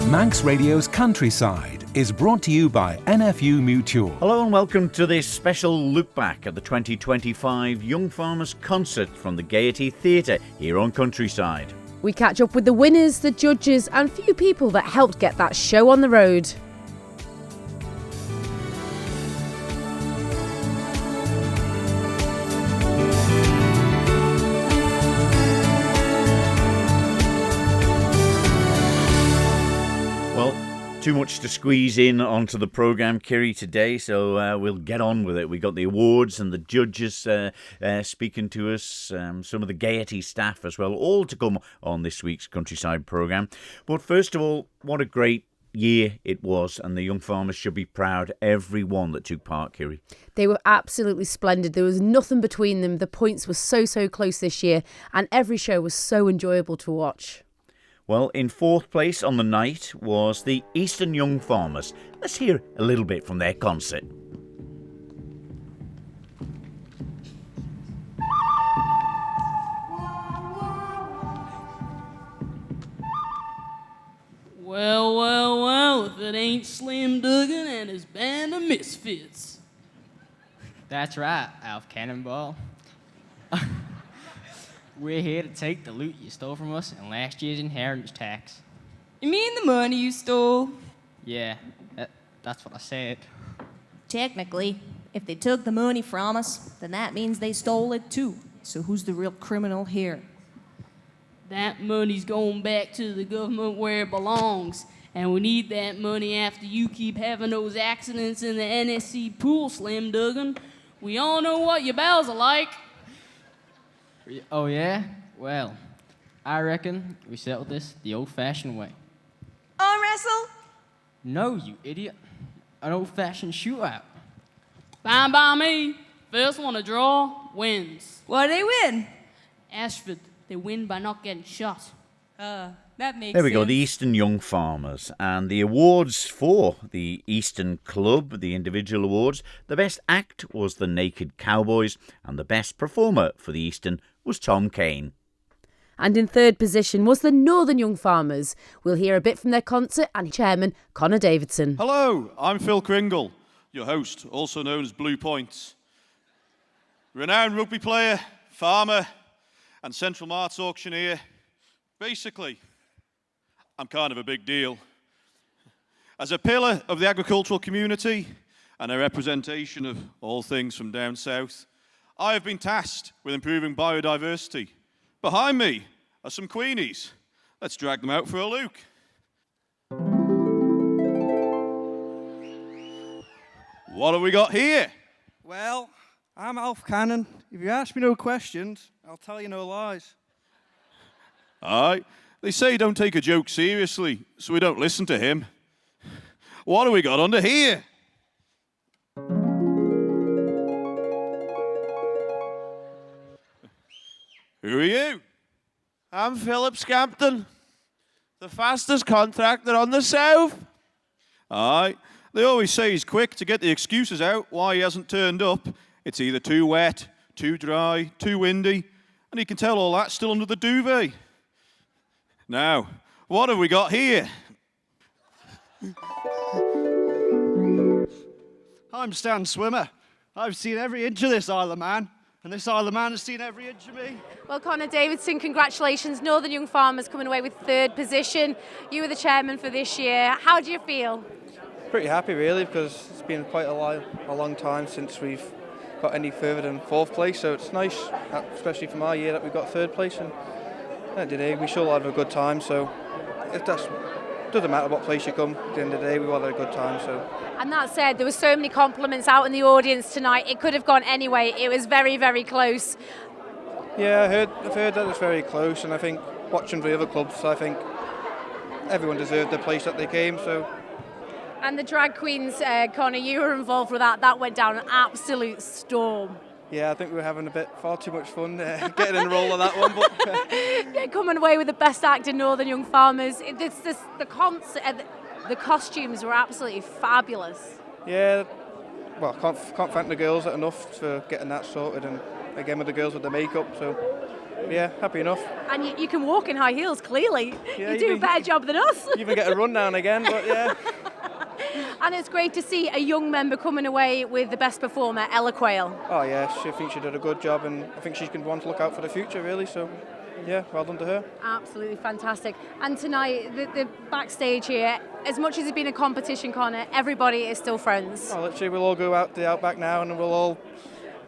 Manx Radio's Countryside is brought to you by NFU Mutual. Hello and welcome to this special look back at the 2025 Young Farmers Concert from the Gaiety Theatre here on Countryside. We catch up with the winners, the judges and few people that helped get that show on the road. Too much to squeeze in onto the programme, Kiri, today, so we'll get on with it. We got the awards and the judges speaking to us, some of the Gaiety staff as well, all to come on this week's Countryside programme. But first of all, what a great year it was, and the young farmers should be proud, everyone that took part, Kiri. They were absolutely splendid. There was nothing between them. The points were so close this year, and every show was so enjoyable to watch. Well, in fourth place on the night was the Eastern Young Farmers. Let's hear a little bit from their concert. Well, if it ain't Slim Duggan and his band of misfits. That's right, Alf Cannonball. We're here to take the loot you stole from us in last year's inheritance tax. You mean the money you stole? Yeah, that's what I said. Technically, if they took the money from us, then that means they stole it too. So who's the real criminal here? That money's going back to the government where it belongs. And we need that money after you keep having those accidents in the NSC pool, Slim Duggan. We all know what your bells are like. Oh, yeah? Well, I reckon we settled this the old-fashioned way. Arm wrestle? No, you idiot. An old-fashioned shootout. Fine by me. First one to draw wins. What do they win? Ashford, they win by not getting shot. That makes There we go, sense. the Eastern Young Farmers. And the awards for the Eastern Club, the individual awards, the best act was the Naked Cowboys, and the best performer for the Eastern was Tom Kane. And in third position was the Northern Young Farmers. We'll hear a bit from their concert and chairman, Connor Davidson. Hello, I'm Phil Kringle, your host, also known as Blue Points. Renowned rugby player, farmer, and Central Marts auctioneer. Basically, I'm kind of a big deal. As a pillar of the agricultural community and a representation of all things from down south, I have been tasked with improving biodiversity. Behind me are some Queenies. Let's drag them out for a look. What have we got here? Well, I'm Alf Cannon. If you ask me no questions, I'll tell you no lies. Aye, they say don't take a joke seriously, so we don't listen to him. What have we got under here? Who are you? I'm Philip Scampton, the fastest contractor on the south. Aye, they always say he's quick to get the excuses out why he hasn't turned up. It's either too wet, too dry, too windy, and he can tell all that still under the duvet. Now, what have we got here? I'm Stan Swimmer. I've seen every inch of this Isle of Man, and this Isle of Man has seen every inch of me. Well, Connor Davidson, congratulations. Northern Young Farmers coming away with third position. You were the chairman for this year. How do you feel? Pretty happy, really, because it's been quite a long time since we've got any further than fourth place, so it's nice, especially from our year, that we got third place. And today we sure had a good time, so it doesn't matter what place you come. At the end of the day, we all had a good time. So. And that said, there were so many compliments out in the audience tonight. It could have gone anyway. It was very close. Yeah, I've heard that it's very close, and I think watching the other clubs, I think everyone deserved the place that they came. So. And the drag queens, Connor, you were involved with that. That went down an absolute storm. Yeah, I think we were having far too much fun getting in the role of that one. But yeah, coming away with the best act in Northern Young Farmers. The concert, the costumes were absolutely fabulous. Yeah, well, can't thank the girls enough for getting that sorted, and again with the girls with the makeup. So yeah, happy enough. And you can walk in high heels, clearly. Yeah, you do a better job than us. You even get a run now and again, but yeah. And it's great to see a young member coming away with the best performer, Ella Quayle. Oh yeah, I think she did a good job, and I think she's going to want to look out for the future, really. So, yeah, well done to her. Absolutely fantastic. And tonight, the backstage here, as much as it's been a competition, Connor, everybody is still friends. Oh, literally, we'll all go out the Outback now, and we'll all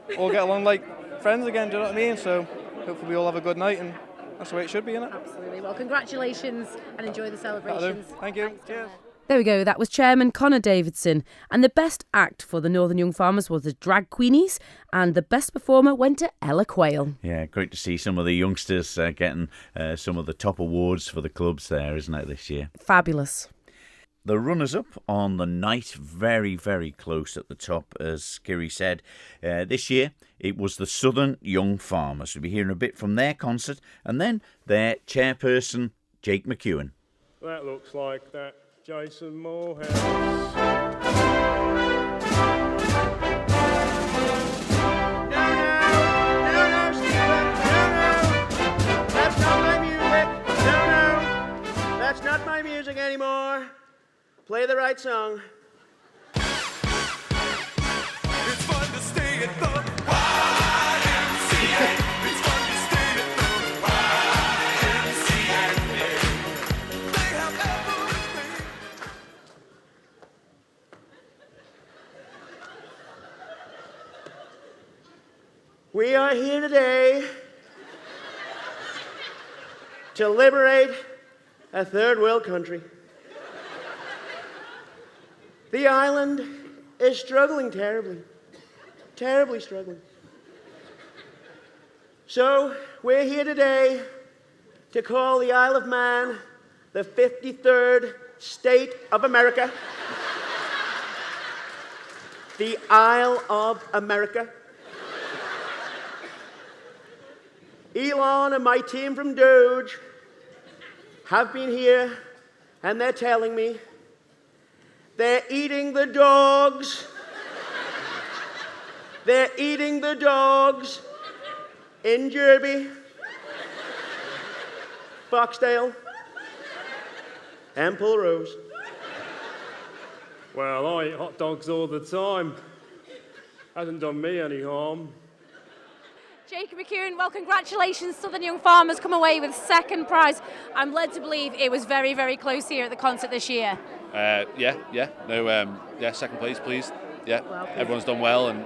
get along like friends again. Do you know what I mean? So, hopefully, we all have a good night, and that's the way it should be, isn't it? Absolutely. Well, congratulations and enjoy the celebrations. Thank you. Thanks, Cheers. Connor. There we go, that was Chairman Connor Davidson. And the best act for the Northern Young Farmers was the Drag Queenies, and the best performer went to Ella Quayle. Yeah, great to see some of the youngsters getting some of the top awards for the clubs there, isn't it, this year? Fabulous. The runners-up on the night, very, very close at the top, as Skiri said. This year, it was the Southern Young Farmers. We'll be hearing a bit from their concert, and then their chairperson, Jake McEwen. That looks like that Jason Morehouse. That's not my music. No, that's not my music anymore. Play the right song. It's fun to stay at the YMCA. It's fun to stay at the YMCA. They have everything. We are here today to liberate a third world country. The island is struggling terribly, terribly struggling. So we're here today to call the Isle of Man the 53rd state of America. The Isle of America. Elon and my team from Doge have been here, and they're telling me they're eating the dogs. They're eating the dogs in Derby, Foxdale, and Pulrose. Well, I eat hot dogs all the time. Hasn't done me any harm. Jake McEwen, well, congratulations. Southern Young Farmers come away with second prize. I'm led to believe it was very, very close here at the concert this year. Second place, please. Yeah, Well, please. everyone's done well, and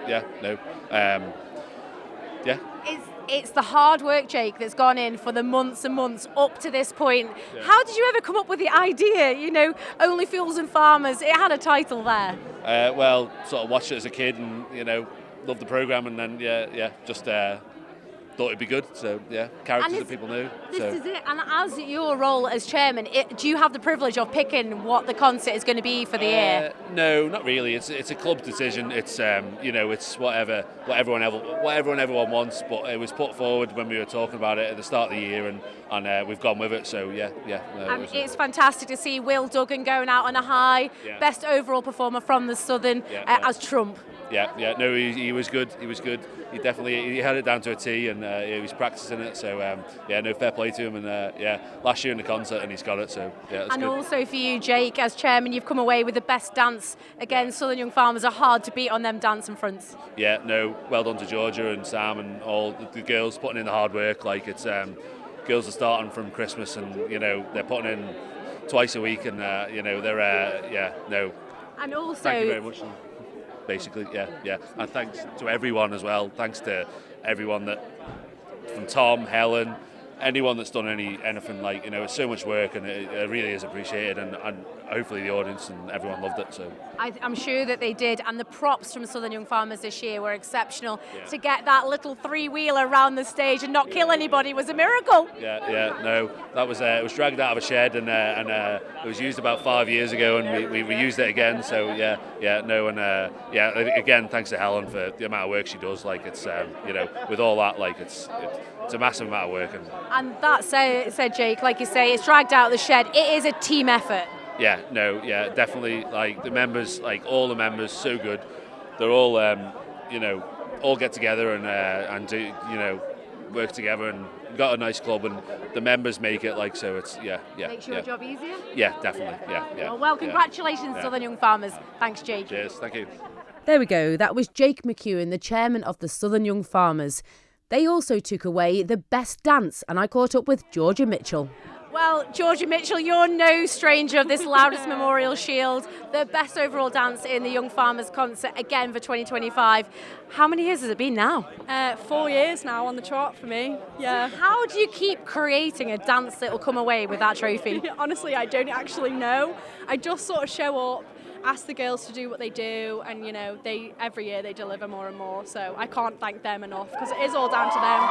It's the hard work, Jake, that's gone in for the months and months up to this point. Yeah. How did you ever come up with the idea? You know, Only Fools and Farmers, it had a title there. sort of watched it as a kid, and loved the program, and then just thought it'd be good. So characters that people knew. This So. is it. And as your role as chairman, do you have the privilege of picking what the concert is going to be for the year? No, not really. It's a club decision. It's it's whatever everyone wants. But it was put forward when we were talking about it at the start of the year, and we've gone with it. So And it's fantastic to see Will Duggan going out on a high, best overall performer from the Southern as Trump. No, he was good. He was good. He definitely had it down to a T, and he was practicing it. So fair play to him. And last year in the concert, and he's got it. So that's And good. also for you, Jake, as chairman, you've come away with the best dance. Again, Southern Young Farmers are hard to beat on them dancing fronts. Well done to Georgia and Sam and all the girls putting in the hard work. Like it's girls are starting from Christmas, and they're putting in twice a week, and they're And also, Thank you very much. Basically, and thanks to everyone as well. Thanks to everyone from Tom, Helen, anyone that's done anything. It's so much work, and it really is appreciated, and hopefully the audience and everyone loved it. So I'm sure that they did, and the props from Southern Young Farmers this year were exceptional. To get that little three-wheeler around the stage and not kill anybody was a miracle. That was it was dragged out of a shed, and it was used about 5 years ago, and we used it again. So again, thanks to Helen for the amount of work she does. It's with all that, it's a massive amount of work. And that said, Jake, like you say, it's dragged out of the shed. It is a team effort. Definitely. The members, all the members, so good. They're all, all get together and do, work together, and we've got a nice club, and the members make it like so. It's Makes your job easier? Yeah, definitely. Yeah. Well, congratulations, Southern Young Farmers. Thanks, Jake. Cheers. Thank you. There we go. That was Jake McEwen, the chairman of the Southern Young Farmers. They also took away the best dance, and I caught up with Georgia Mitchell. Well, Georgia Mitchell, you're no stranger of this Loudest Memorial Shield, the best overall dance in the Young Farmers concert again for 2025. How many years has it been now? 4 years now on the trot for me. Yeah. So how do you keep creating a dance that will come away with that trophy? Honestly, I don't actually know. I just sort of show up, ask the girls to do what they do, and they every year they deliver more and more. So I can't thank them enough because it is all down to them.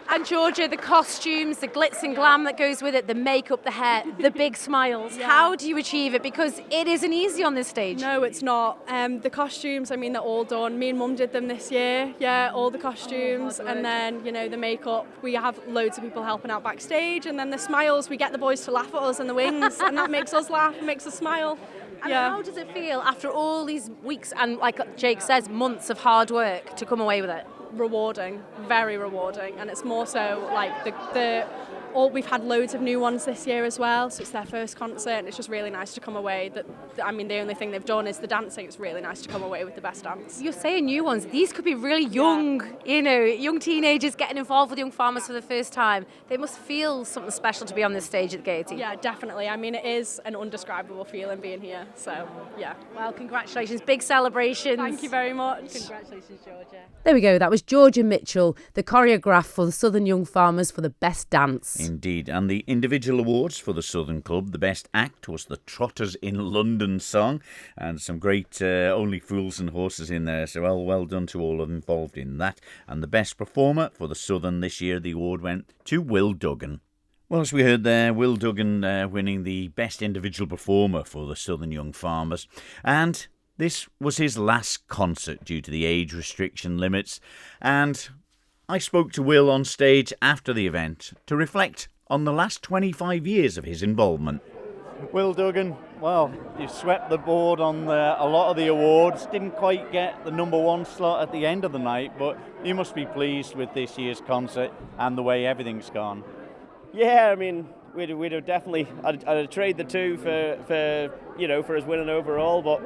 And Georgia, the costumes, the glitz and glam that goes with it, the makeup, the hair, the big smiles. Yeah. How do you achieve it? Because it isn't easy on this stage. No, it's not. The costumes, I mean, they're all done. Me and Mum did them this year. Yeah, all the costumes. And then, the makeup. We have loads of people helping out backstage. And then the smiles, we get the boys to laugh at us in the wings. And that makes us laugh, makes us smile. And how does it feel after all these weeks and, like Jake says, months of hard work to come away with it? Rewarding, very rewarding, and it's more so like we've had loads of new ones this year as well, so it's their first concert, and it's just really nice to come away. The only thing they've done is the dancing. It's really nice to come away with the best dance. You're saying new ones. These could be really young, young teenagers getting involved with Young Farmers for the first time. They must feel something special to be on this stage at the Gaiety. Yeah, definitely. I mean, it is an undescribable feeling being here. So, yeah. Well, congratulations. Big celebrations. Thank you very much. Congratulations, Georgia. There we go. That was Georgia Mitchell, the choreograph for the Southern Young Farmers for the best dance. Indeed. And the individual awards for the Southern Club, the best act was the Trotters in London song, and some great Only Fools and Horses in there. So well done to all involved in that. And the best performer for the Southern this year, the award went to Will Duggan. Well, as we heard there, Will Duggan winning the best individual performer for the Southern Young Farmers. And this was his last concert due to the age restriction limits. And I spoke to Will on stage after the event to reflect on the last 25 years of his involvement. Will Duggan, well, you swept the board on a lot of the awards. Didn't quite get the number one slot at the end of the night, but you must be pleased with this year's concert and the way everything's gone. Yeah, I mean, we'd have definitely. I'd trade the two for us winning overall, but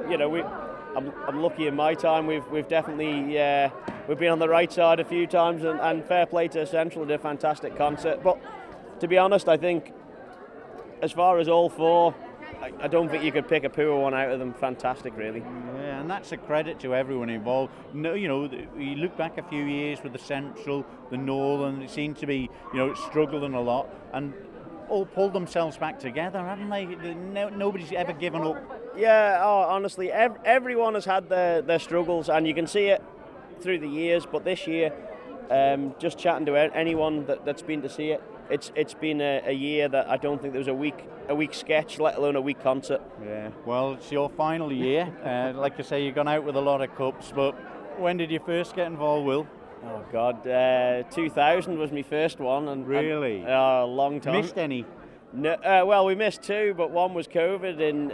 I'm lucky in my time. We've definitely we've been on the right side a few times, and fair play to Central, did a fantastic concert. But to be honest, I think as far as all four, I don't think you could pick a poor one out of them. Fantastic, really. Yeah, and that's a credit to everyone involved. No, you look back a few years with the Central, the Northern, it seemed to be, struggling a lot, and all pulled themselves back together, haven't they? Nobody's ever given up. Yeah, honestly, everyone has had their struggles, and you can see it through the years. But this year, just chatting to anyone that's been to see it, it's been a year that I don't think there was a week sketch, let alone a week concert. Yeah, well, it's your final year. Like I say, you've gone out with a lot of cups, but when did you first get involved, Will? Oh God, 2000 was my first one, and really, a long time. Missed any? No, well, we missed two, but one was COVID in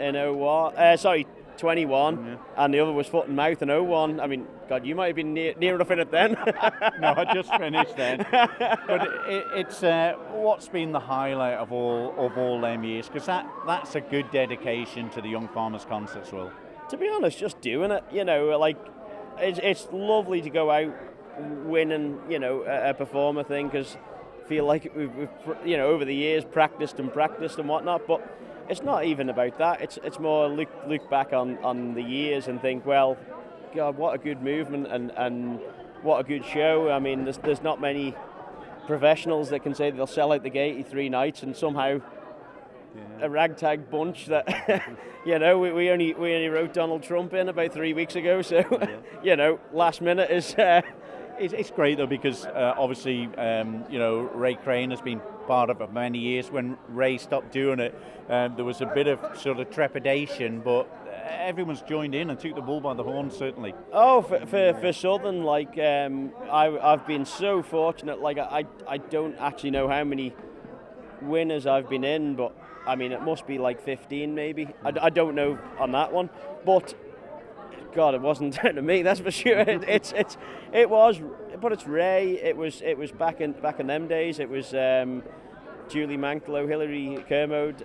21, and the other was foot and mouth in 01. I mean, God, you might have been near enough in it then. No, I just finished then. But it's what's been the highlight of all them years? Because that's a good dedication to the Young Farmers concerts, Will. To be honest, just doing it. It's lovely to go out winning, a performer thing, because I feel like we've over the years practiced and whatnot, but it's not even about that. It's more look back on the years and think, well, God, what a good movement and what a good show. I mean, there's not many professionals that can say they'll sell out the Gaiety 3 nights, and somehow a ragtag bunch that we only wrote Donald Trump in about 3 weeks ago, so last minute is. It's great though, because obviously Ray Crane has been part of it for many years. When Ray stopped doing it, there was a bit of sort of trepidation, but everyone's joined in and took the bull by the horn, certainly. Oh, for Southern, I've been so fortunate. I don't actually know how many winners I've been in, but I mean it must be like 15 maybe. I don't know on that one, but God, it wasn't down to me. That's for sure. It was, but it's Ray. It was back in them days. It was Julie Manklow, Hilary Kermode,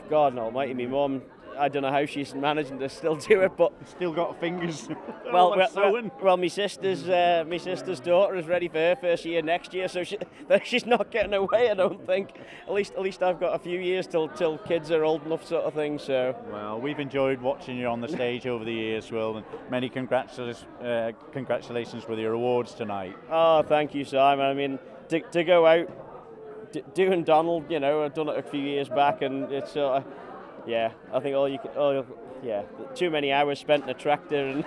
God almighty, me mum. I don't know how she's managing to still do it, but still got fingers. Well, my sister's daughter is ready for her first year next year, so she's not getting away. I don't think. At least I've got a few years till kids are old enough, sort of thing. So. Well, we've enjoyed watching you on the stage over the years, Will, and many congratulations with your awards tonight. Oh, thank you, Simon. I mean, to go out doing Donald, you know, I've done it a few years back, and it's sort of. Yeah, I think too many hours spent in a tractor and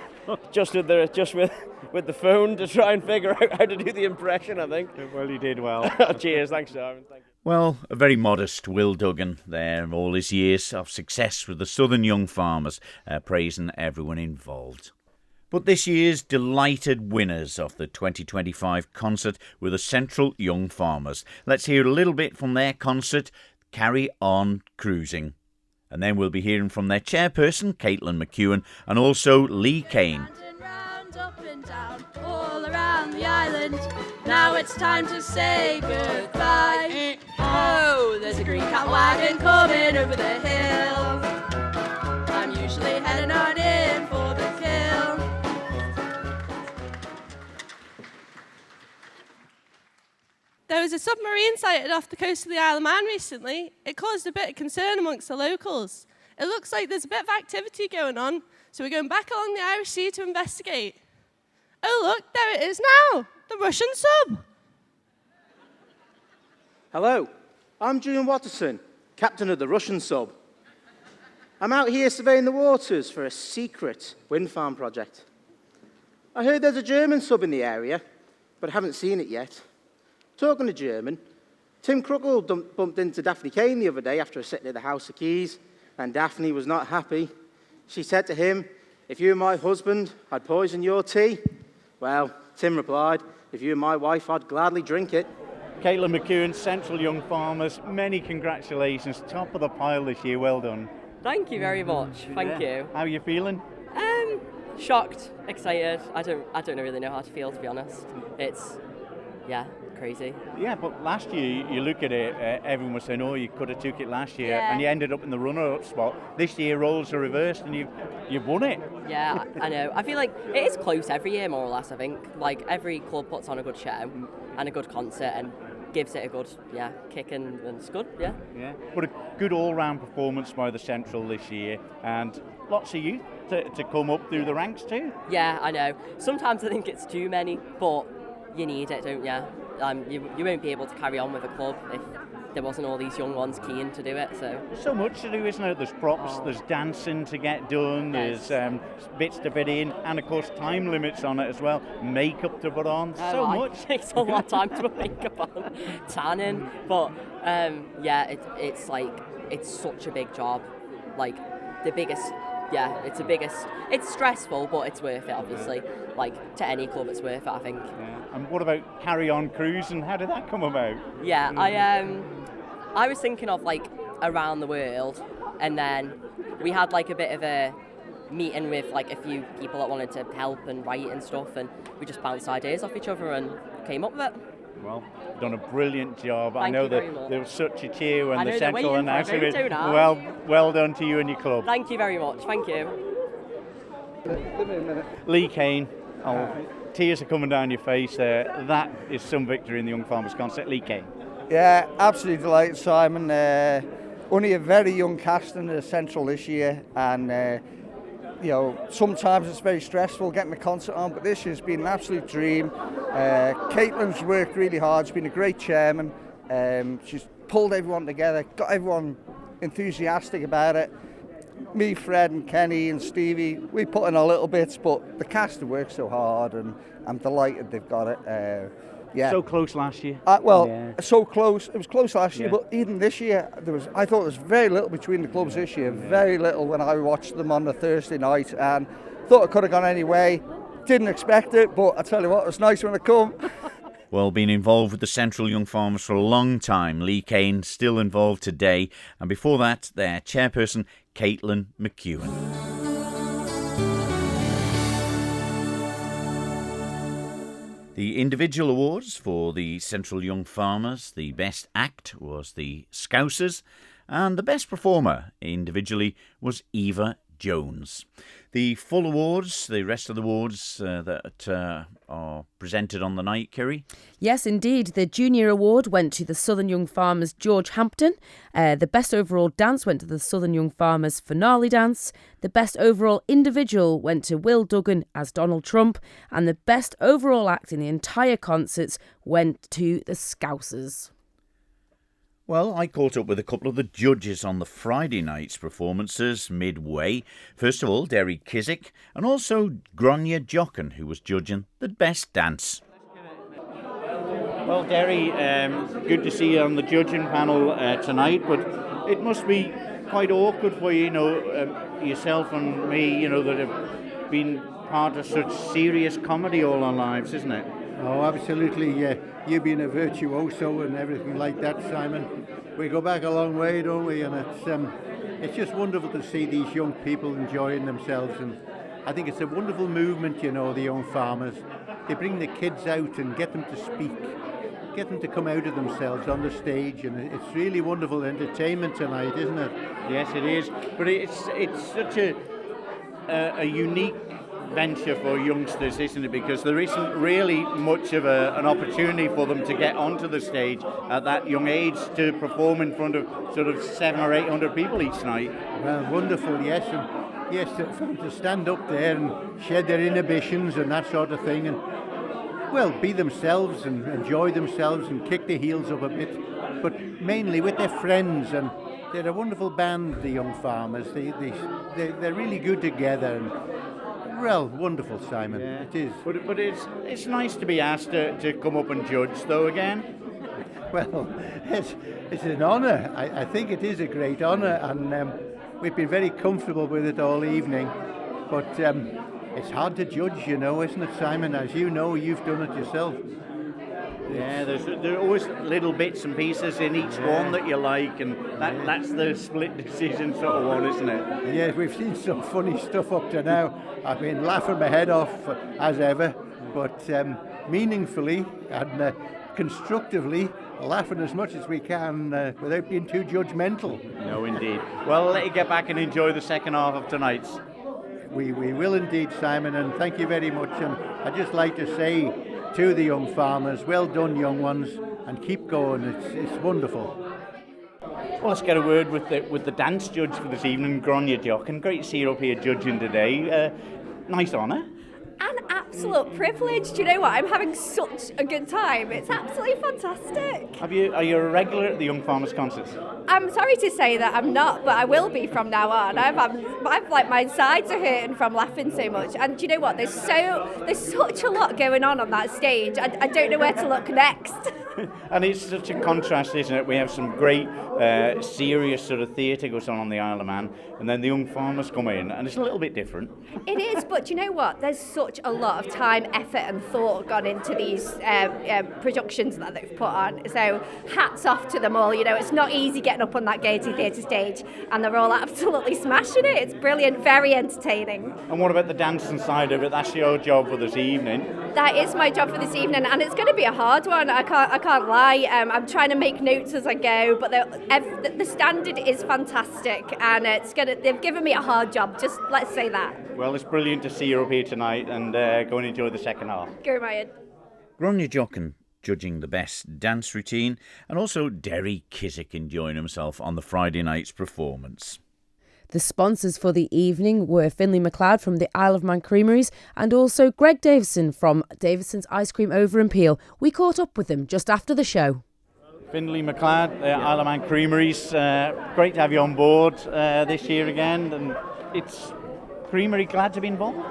just with the phone to try and figure out how to do the impression, I think. Well, you did well. Cheers, thanks, Simon. Thank you. Well, a very modest Will Duggan there, all his years of success with the Southern Young Farmers, praising everyone involved. But this year's delighted winners of the 2025 concert were the Central Young Farmers. Let's hear a little bit from their concert, Carry On Cruising. And then we'll be hearing from their chairperson, Caitlin McEwen, and also Lee Kane. Round, up and down, all around the island. Now it's time to say goodbye. Oh, there's a green cat wagon coming over the hill. I'm usually heading on in for the kill. There was a submarine sighted off the coast of the Isle of Man recently. It caused a bit of concern amongst the locals. It looks like there's a bit of activity going on, so we're going back along the Irish Sea to investigate. Oh look, there it is now, the Russian sub. Hello, I'm Julian Watterson, captain of the Russian sub. I'm out here surveying the waters for a secret wind farm project. I heard there's a German sub in the area, but I haven't seen it yet. Talking to German, Tim Cruckle bumped into Daphne Kane the other day after a sitting at the House of Keys, and Daphne was not happy. She said to him, "If you were my husband, I'd poison your tea." Well, Tim replied, "If you were my wife, I'd gladly drink it." Caitlin McEwen, Central Young Farmers, many congratulations. Top of the pile this year, well done. Thank you very much. Thank you. How are you feeling? Shocked, excited. I don't really know how to feel, to be honest. It's, crazy. Yeah, but last year, you look at it, everyone was saying, oh, you could have took it last year, and you ended up in the runner-up spot. This year, roles are reversed, and you've won it. Yeah, I know. I feel like it is close every year, more or less, I think. Like, every club puts on a good show and a good concert and gives it a good, kick, and it's good, yeah. But a good all-round performance by the Central this year, and lots of youth to come up through the ranks too. Yeah, I know. Sometimes I think it's too many, but you need it, don't you? You won't be able to carry on with a club if there wasn't all these young ones keen to do it. So there's so much to do, isn't there? There's props, there's dancing to get done, there's bits to fit in, and of course time limits on it as well. Makeup to put on, much. It takes a lot of time to put makeup on, tanning, but it's like it's such a big job, like the biggest. Yeah, it's the biggest. It's stressful, but it's worth it, obviously. Like, to any club, it's worth it, I think. Yeah. And what about Carry On Cruising? How did that come about? Yeah, I was thinking of, like, around the world, and then we had, like, a bit of a meeting with, like, a few people that wanted to help and write and stuff, and we just bounced ideas off each other and came up with it. Well, done a brilliant job. Thank I know you very much. there was such a cheer when I the know, Central announced it. now. Well done to you and your club. Thank you very much. Thank you. Lee Kane, tears are coming down your face there. That is some victory in the Young Farmers concert. Lee Kane. Yeah, absolutely delighted, Simon. Only a very young cast in the Central this year, and sometimes it's very stressful getting the concert on, but this year's been an absolute dream. Caitlin's worked really hard. She's been a great chairman. She's pulled everyone together, got everyone enthusiastic about it. Me, Fred and Kenny and Stevie, we put in our little bits, but the cast have worked so hard, and I'm delighted they've got it. So close last year. So close. It was close last year, but even this year, I thought there was very little between the clubs this year. Very little when I watched them on the Thursday night, and thought it could have gone any way. Didn't expect it, but I tell you what, it was nice when it come. Well, been involved with the Central Young Farmers for a long time. Lee Kane still involved today, and before that, their chairperson, Caitlin McEwen. The individual awards for the Central Young Farmers, the best act was the Scousers, and the best performer individually was Eva Jones. The full awards, the rest of the awards that are presented on the night, Kiri? Yes, indeed. The Junior Award went to the Southern Young Farmers George Hampton. The Best Overall Dance went to the Southern Young Farmers Finale Dance. The Best Overall Individual went to Will Duggan as Donald Trump. And the Best Overall Act in the entire concerts went to the Scousers. Well, I caught up with a couple of the judges on the Friday night's performances midway. First of all, Derry Kissack and also Gráinne Deochan, who was judging the best dance. Well, Derry, good to see you on the judging panel tonight, but it must be quite awkward for you, yourself and me, that have been part of such serious comedy all our lives, isn't it? Oh, absolutely. You being a virtuoso and everything like that, Simon. We go back a long way, don't we? And it's just wonderful to see these young people enjoying themselves. And I think it's a wonderful movement, the young farmers. They bring the kids out and get them to speak, get them to come out of themselves on the stage. And it's really wonderful entertainment tonight, isn't it? Yes, it is. But it's such a unique venture for youngsters, isn't it? Because there isn't really much of an opportunity for them to get onto the stage at that young age to perform in front of sort of 700 or 800 people each night. Well, wonderful, yes. And yes, for them to stand up there and shed their inhibitions and that sort of thing, and well, be themselves and enjoy themselves and kick their heels up a bit, but mainly with their friends. And they're a wonderful band, the Young Farmers. They're really good together. And, well, wonderful, Simon. Yeah. It is. But it's nice to be asked to come up and judge, though, again. Well, it's an honour. I think it is a great honour, and we've been very comfortable with it all evening. But it's hard to judge, isn't it, Simon? As you know, you've done it yourself. Yeah, there are always little bits and pieces in each one that you like, and that's the split decision sort of one, isn't it? Yeah, we've seen some funny stuff up to now. I've been laughing my head off as ever, but meaningfully and constructively laughing as much as we can without being too judgmental. No, indeed. Well, I'll let you get back and enjoy the second half of tonight's. We will indeed, Simon, and thank you very much. And I'd just like to say to the young farmers, well done, young ones, and keep going. It's wonderful. Well, let's get a word with the dance judge for this evening, Gráinne Deochan. Great to see you up here judging today. Nice honour. An absolute privilege. Do you know what? I'm having such a good time. It's absolutely fantastic. Are you a regular at the Young Farmers concerts? I'm sorry to say that I'm not, but I will be from now on. I've like my sides are hurting from laughing so much. And do you know what? There's such a lot going on that stage. I don't know where to look next. And it's such a contrast, isn't it? We have some great serious sort of theatre goes on the Isle of Man, and then the Young Farmers come in, and it's a little bit different. It is, but do you know what? There's such a lot of time, effort and thought gone into these productions that they've put on. So hats off to them all. It's not easy getting up on that Gaiety Theatre stage, and they're all absolutely smashing it. It's brilliant, very entertaining. And what about the dancing side of it? That's your job for this evening. That is my job for this evening, and it's going to be a hard one. I can't lie. I'm trying to make notes as I go, but the standard is fantastic, and they've given me a hard job. Just let's say that. Well, it's brilliant to see you up here tonight, and go and enjoy the second half. Go, Ryan. Gráinne Deochan judging the best dance routine, and also Derry Kissack enjoying himself on the Friday night's performance. The sponsors for the evening were Finlay MacLeod from the Isle of Man Creameries and also Greg Davison from Davison's Ice Cream over in Peel. We caught up with them just after the show. Finlay MacLeod, Isle of Man Creameries, great to have you on board this year again, and it's Creamery glad to be involved?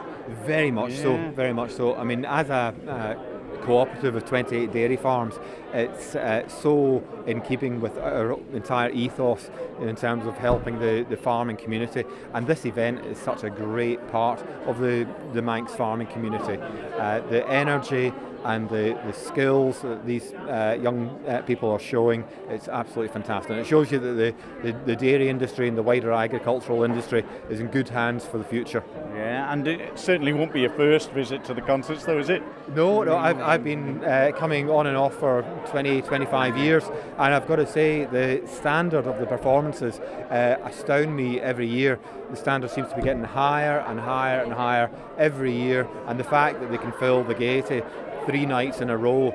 Very much so, very much so. I mean, as a cooperative of 28 dairy farms, it's so in keeping with our entire ethos in terms of helping the farming community, and this event is such a great part of the Manx farming community. The energy, and the skills that these young people are showing, it's absolutely fantastic. And it shows you that the dairy industry and the wider agricultural industry is in good hands for the future. Yeah, and it certainly won't be your first visit to the concerts, though, is it? No, I've been coming on and off for 20, 25 years, and I've got to say the standard of the performances astound me every year. The standard seems to be getting higher and higher and higher every year, and the fact that they can fill the Gaiety 3 nights in a row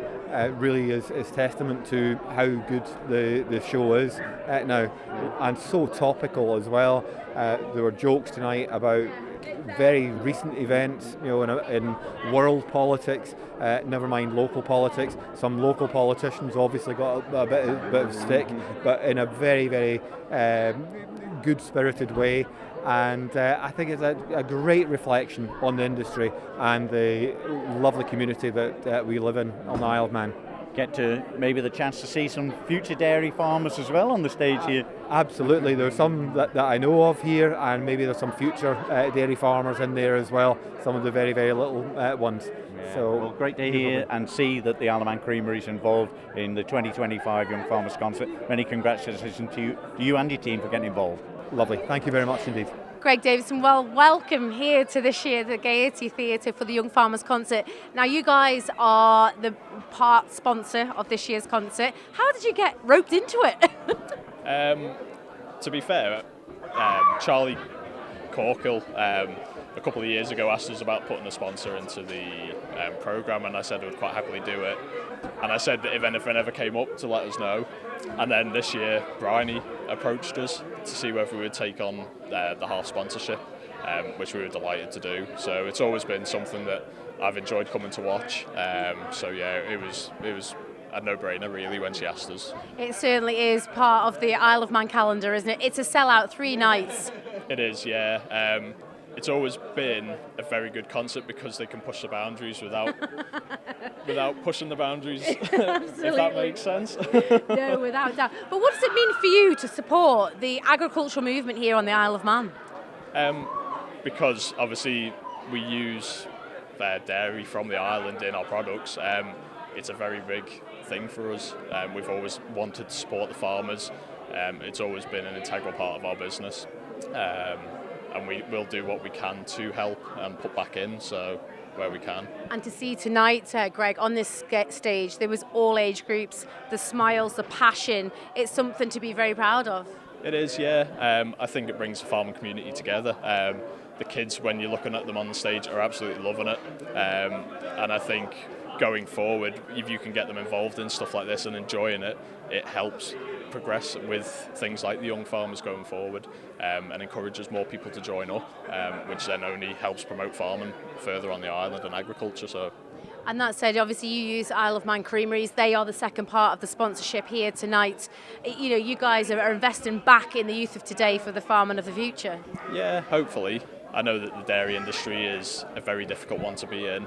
really is testament to how good the show is now, and so topical as well. There were jokes tonight about very recent events, in world politics, never mind local politics. Some local politicians obviously got a bit of stick, but in a very, very good-spirited way. And I think it's a great reflection on the industry and the lovely community that we live in on the Isle of Man. Get to maybe the chance to see some future dairy farmers as well on the stage here. Absolutely, there's some that I know of here, and maybe there's some future dairy farmers in there as well, some of the very, very little ones. Yeah. So well, great to hear and see that the Isle of Man Creamery is involved in the 2025 Young Farmers Concert. Many congratulations to you and your team for getting involved. Lovely, thank you very much indeed. Greg Davison, well, welcome here to this year, the Gaiety Theatre for the Young Farmers Concert. Now, you guys are the part sponsor of this year's concert. How did you get roped into it? To be fair, Charlie Corkill a couple of years ago asked us about putting a sponsor into the programme, and I said I would quite happily do it. And I said that if anything ever came up to let us know. And then this year, Bryony approached us to see whether we would take on the half sponsorship, which we were delighted to do. So it's always been something that I've enjoyed coming to watch. So yeah, it was a no-brainer really when she asked us. It certainly is part of the Isle of Man calendar, isn't it? It's a sellout 3 nights. It is, yeah. It's always been a very good concert because they can push the boundaries without pushing the boundaries, if that makes sense. No, without doubt. But what does it mean for you to support the agricultural movement here on the Isle of Man? Because obviously we use dairy from the island in our products. It's a very big thing for us. We've always wanted to support the farmers. It's always been an integral part of our business. And we will do what we can to help and put back in, so where we can. And to see tonight, Greg, on this stage, there was all age groups, the smiles, the passion. It's something to be very proud of. It is, yeah. I think it brings the farming community together. The kids, when you're looking at them on the stage, are absolutely loving it. And I think going forward, if you can get them involved in stuff like this and enjoying it, it helps progress with things like the Young Farmers going forward, and encourages more people to join up, which then only helps promote farming further on the island and agriculture. So. And that said, obviously you use Isle of Man Creameries. They are the second part of the sponsorship here tonight. You know, you guys are investing back in the youth of today for the farming of the future. Yeah, hopefully. I know that the dairy industry is a very difficult one to be in,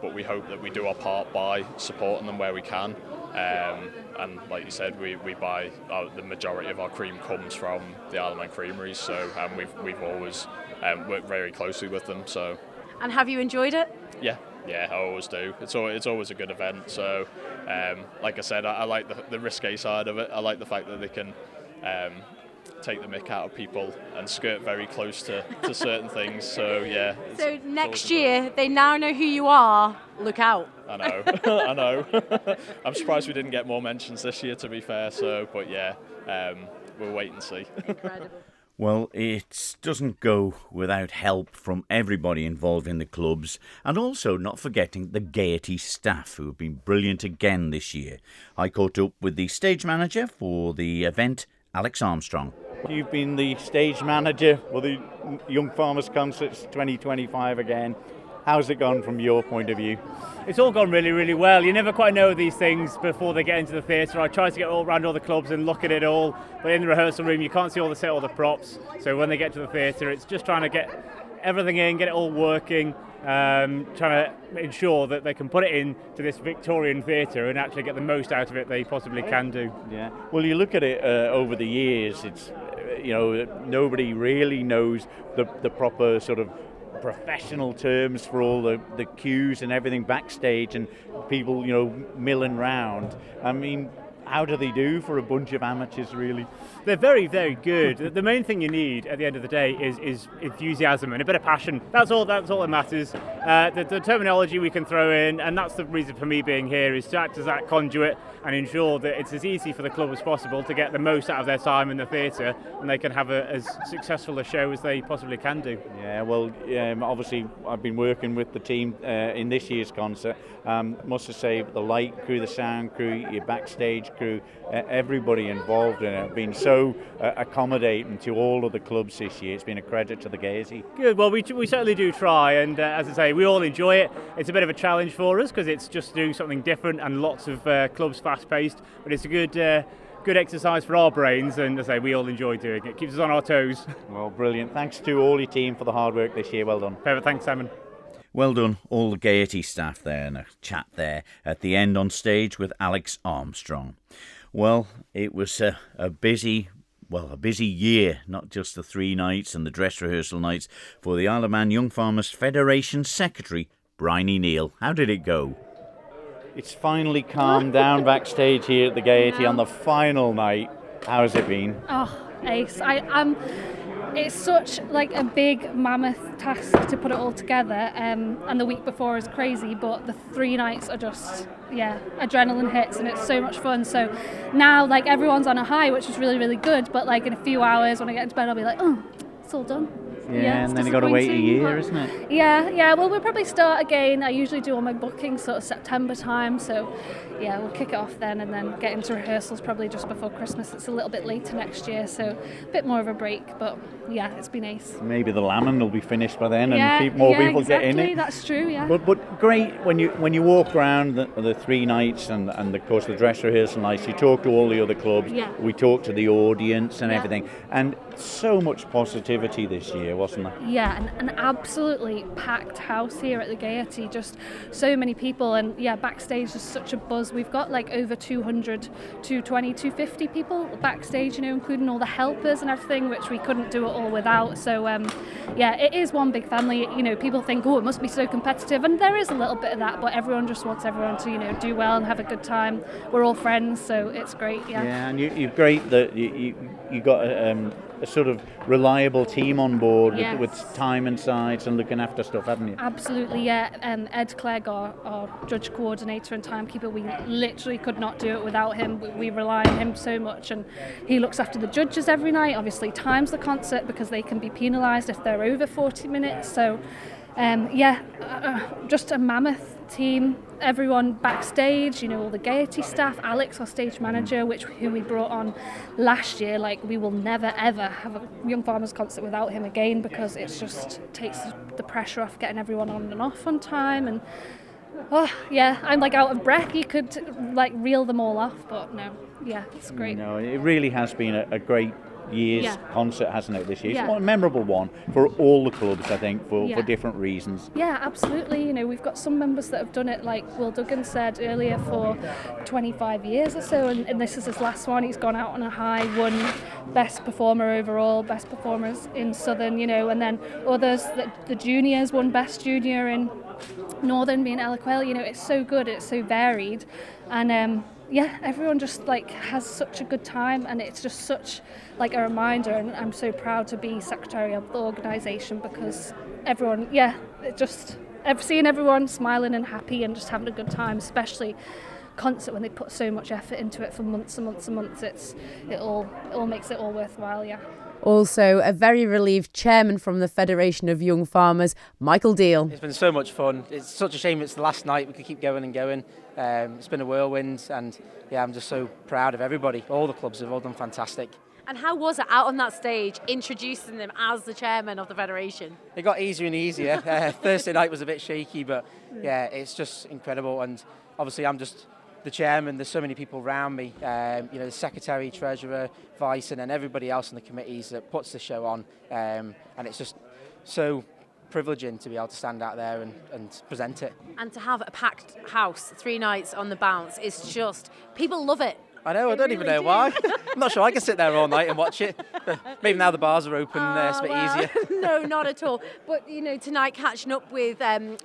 but we hope that we do our part by supporting them where we can. And like you said, we buy the majority of our cream comes from the Isle of Man Creameries, so we've always worked very closely with them. So. And have you enjoyed it? Yeah, I always do. It's always a good event. So, like I said, I like the risque side of it. I like the fact that they can take the mick out of people and skirt very close to certain things. So yeah. So next year, they now know who you are. Look out. I know. I know. I'm surprised we didn't get more mentions this year, to be fair. So, but yeah, we'll wait and see. Incredible. Well, it doesn't go without help from everybody involved in the clubs, and also not forgetting the Gaiety staff, who have been brilliant again this year. I caught up with the stage manager for the event, Alex Armstrong. You've been the stage manager for the Young Farmers Concerts 2025 again. How's it gone from your point of view? It's all gone really, really well. You never quite know these things before they get into the theatre. I try to get all around all the clubs and look at it all, but in the rehearsal room you can't see all the props. So when they get to the theatre, it's just trying to get everything in, get it all working, trying to ensure that they can put it into this Victorian theatre and actually get the most out of it they possibly can do. Yeah. Well, you look at it over the years, it's nobody really knows the proper sort of professional terms for all the queues and everything backstage and people, milling round. I mean, how do they do for a bunch of amateurs, really? They're very, very good. The main thing you need at the end of the day is enthusiasm and a bit of passion. That's all that matters. The terminology we can throw in, and that's the reason for me being here, is to act as that conduit and ensure that it's as easy for the club as possible to get the most out of their time in the theatre, and they can have as successful a show as they possibly can do. Yeah, well, obviously I've been working with the team in this year's concert. Must I say, the light crew, the sound crew, your backstage crew, everybody involved in it have been so accommodating to all of the clubs this year. It's been a credit to the Gaiety. Good, well we certainly do try, and as I say, we all enjoy it. It's a bit of a challenge for us because it's just doing something different and lots of clubs fast-paced, but it's a good exercise for our brains, and as I say, we all enjoy doing it. Keeps us on our toes. Well, brilliant. Thanks to all your team for the hard work this year. Well done. Perfect. Thanks, Simon. Well done, all the Gaiety staff there, and a chat there at the end on stage with Alex Armstrong. Well, it was a busy year, not just the 3 nights and the dress rehearsal nights, for the Isle of Man Young Farmers Federation Secretary, Bryony Neal. How did it go? It's finally calmed down backstage here at the Gaiety on the final night. How has it been? Oh, ace. It's such like a big mammoth task to put it all together, and the week before is crazy, but the 3 nights are just, adrenaline hits, and it's so much fun. So now like everyone's on a high, which is really, really good, but like in a few hours when I get into bed I'll be like, oh, it's all done. Yeah, and then you've got to wait a year, isn't it? Yeah. Well, we'll probably start again. I usually do all my bookings sort of September time, so yeah, we'll kick it off then and then get into rehearsals probably just before Christmas. It's a little bit later next year, so a bit more of a break, but yeah, it's been ace. Maybe the Lammen will be finished by then and keep more people exactly. get in it. That's true, yeah. But great, when you walk around the 3 nights and of course the dress rehearsal nights, you talk to all the other clubs, we talk to the audience and everything, and so much positivity this year, wasn't there? Yeah, an absolutely packed house here at the Gaiety, just so many people, and backstage is such a buzz. We've got like over 200, 220, 250 people backstage, including all the helpers and everything, which we couldn't do it all without. So it is one big family. People think, oh, it must be so competitive, and there is a little bit of that, but everyone just wants everyone to do well and have a good time. We're all friends, so it's great. Yeah, and you're great that you got a sort of reliable team on board with time and sides and looking after stuff, haven't you? Absolutely, yeah. Ed Clegg, our judge coordinator and timekeeper, we literally could not do it without him. We rely on him so much, and he looks after the judges every night, obviously times the concert because they can be penalised if they're over 40 minutes. So just a mammoth team. Everyone backstage, all the Gaiety staff, Alex, our stage manager, who we brought on last year. Like, we will never ever have a Young Farmers concert without him again, because it just takes the pressure off getting everyone on and off on time. And I'm like out of breath. You could like reel them all off, but no, it's great. No, it really has been a great year's concert, hasn't it, this year? Yeah. It's a memorable one for all the clubs, I think, for different reasons. Yeah, absolutely. We've got some members that have done it, like Will Duggan said earlier, for 25 years or so, and this is his last one. He's gone out on a high, won best performer overall, best performers in Southern, and then others, the juniors won best junior in Northern, being Ella Quayle. It's so good, it's so varied, and everyone just has such a good time, and it's just such a reminder, and I'm so proud to be secretary of the organisation, because everyone, seeing everyone smiling and happy and just having a good time, especially concert when they put so much effort into it for months and months and months, it all makes it all worthwhile. Also, a very relieved chairman from the Federation of Young Farmers, Michael Deal. It's been so much fun. It's such a shame it's the last night. We could keep going and going. It's been a whirlwind, and I'm just so proud of everybody. All the clubs have all done fantastic. And how was it out on that stage, introducing them as the chairman of the Federation? It got easier and easier. Thursday night was a bit shaky, but it's just incredible. And obviously I'm just the chairman. There's so many people around me, the secretary, treasurer, vice, and then everybody else in the committees that puts the show on. And it's just so privileging to be able to stand out there and present it. And to have a packed house 3 nights on the bounce is just, people love it. I know, I don't even know why. I'm not sure I can sit there all night and watch it. Maybe now the bars are open, it's a bit easier. No, not at all. But, tonight catching up with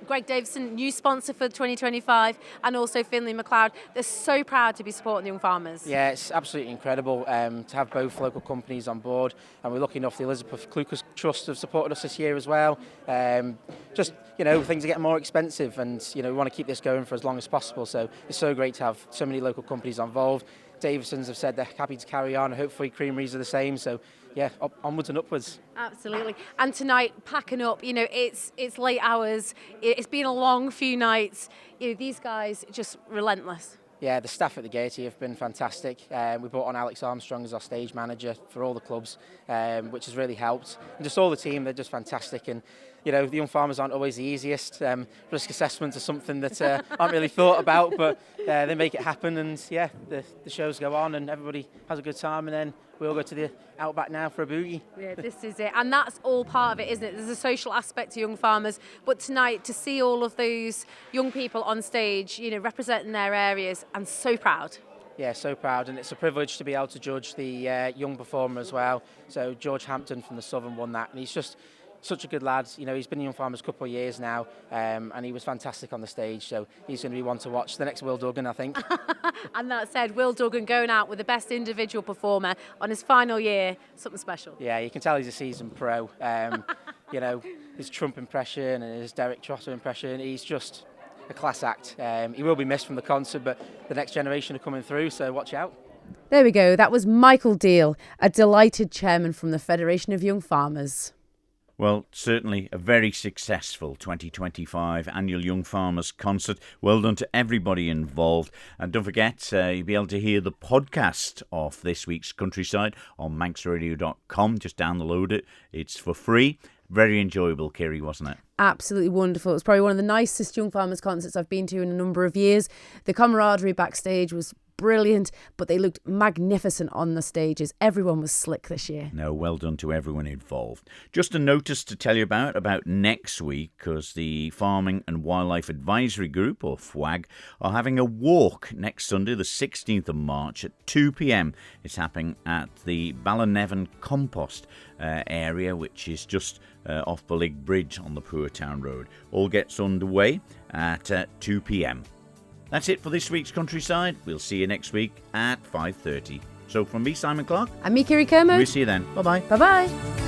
Greg Davison, new sponsor for 2025, and also Finlay McLeod. They're so proud to be supporting young farmers. Yeah, it's absolutely incredible to have both local companies on board, and we're lucky enough the Elizabeth Clucas Trust have supported us this year as well. Things are getting more expensive, and we want to keep this going for as long as possible, so it's so great to have so many local companies involved. Davisons have said they're happy to carry on. Hopefully creameries are the same, so yeah, onwards and upwards. Absolutely. And tonight, packing up, it's late hours, it's been a long few nights. These guys just relentless. Yeah, the staff at the Gaiety have been fantastic. We brought on Alex Armstrong as our stage manager for all the clubs, which has really helped. And just all the team, they're just fantastic. And the young farmers aren't always the easiest. Risk assessments are something that aren't really thought about, but they make it happen. And yeah, the shows go on and everybody has a good time. And then we all go to the Outback now for a boogie. Yeah, this is it. And that's all part of it, isn't it? There's a social aspect to young farmers. But tonight, to see all of those young people on stage, representing their areas, I'm so proud. Yeah, so proud, and it's a privilege to be able to judge the young performer as well. So George Hampton from the Southern won that, and he's just such a good lad. He's been in Young Farmers a couple of years now, and he was fantastic on the stage, so he's going to be one to watch. The next Will Duggan, I think. And that said, Will Duggan going out with the best individual performer on his final year, something special. Yeah, you can tell he's a seasoned pro. His Trump impression and his Derek Trotter impression, he's just a class act. He will be missed from the concert, but the next generation are coming through, so watch out. There we go. That was Michael Deal, a delighted chairman from the Federation of Young Farmers. Well, certainly a very successful 2025 annual Young Farmers Concert. Well done to everybody involved. And don't forget, you'll be able to hear the podcast of this week's Countryside on manxradio.com. Just download it. It's for free. Very enjoyable, Kiri, wasn't it? Absolutely wonderful. It was probably one of the nicest Young Farmers concerts I've been to in a number of years. The camaraderie backstage was brilliant, but they looked magnificent on the stages. Everyone was slick this year. No, well done to everyone involved. Just a notice to tell you about next week, because the Farming and Wildlife Advisory Group, or FWAG, are having a walk next Sunday, the 16th of March at 2 p.m. It's happening at the Ballinevin Compost area, which is just off Bullig Bridge on the Poor Town Road. All gets underway at 2 p.m. That's it for this week's Countryside. We'll see you next week at 5:30. So from me, Simon Clark. And me, Kiri Kermode. We'll see you then. Bye-bye. Bye-bye.